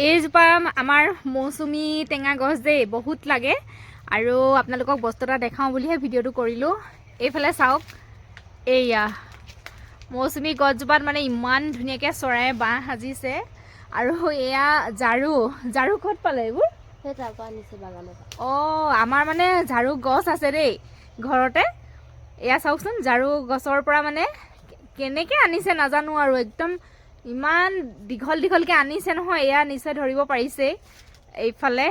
এইজোপা আমাৰ মৌচুমী টেঙা গছ দেই, বহুত লাগে। আৰু আপোনালোকক বস্তু এটা দেখাওঁ বুলিহে ভিডিঅ'টো কৰিলোঁ। এইফালে চাওক, এইয়া মৌচুমী গছজোপাত মানে ইমান ধুনীয়াকৈ চৰাইয়ে বাঁহ সাজিছে। আৰু এয়া ঝাৰু ক'ত পালে এইবোৰ? অঁ, আমাৰ মানে ঝাৰু গছ আছে দেই ঘৰতে। এয়া চাওকচোন, ঝাৰু গছৰ পৰা মানে কেনেকৈ আনিছে নাজানো আৰু, একদম ইমান দীঘলকৈ আনিছে নহয়। এয়া নিশ্চয় ধৰিব পাৰিছে। এইফালে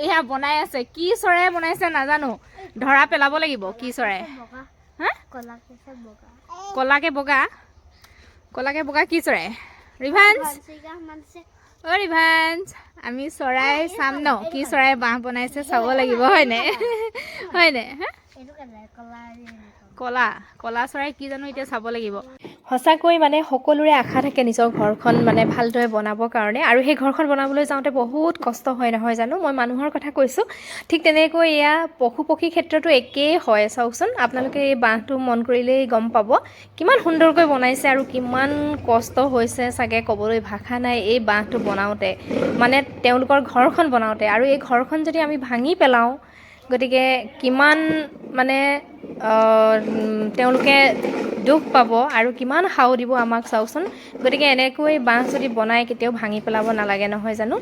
এয়া বনাই আছে, কি চৰাই বনাইছে নাজানো, ধৰা পেলাব লাগিব কি চৰাই। হা, কলাকে বগা কি চৰাই? ৰিভাঞ্চ, অ ৰিভাঞ্চ, আমি চৰাই চাম ন, কি চৰাই বাঁহ বনাইছে চাব লাগিব, হয়নে? হয়নে? হা, কলা চৰাই কি জানো, এতিয়া চাব লাগিব। সঁচাকৈ মানে সকলোৰে আশা থাকে নিজৰ ঘৰখন মানে ভালদৰে বনাবৰ কাৰণে, আৰু সেই ঘৰখন বনাবলৈ যাওঁতে বহুত কষ্ট হয় নহয় জানো। মই মানুহৰ কথা কৈছোঁ, ঠিক তেনেকৈ এয়া পশু পক্ষীৰ ক্ষেত্ৰতো একেই হয়। চাওকচোন, আপোনালোকে এই বাঁহটো মন কৰিলেই গম পাব কিমান সুন্দৰকৈ বনাইছে আৰু কিমান কষ্ট হৈছে চাগে, ক'বলৈ ভাষা নাই এই বাঁহটো বনাওঁতে, মানে তেওঁলোকৰ ঘৰখন বনাওঁতে। আৰু এই ঘৰখন যদি আমি ভাঙি পেলাওঁ, গতিকে কিমান মানে তেওঁলোকে দুখ পাব আৰু কিমান সাও দিব আমাক চাওকচোন। গতিকে এনেকৈ বাঁহ যদি বনাই কেতিয়াও ভাঙি পেলাব নালাগে নহয় জানো।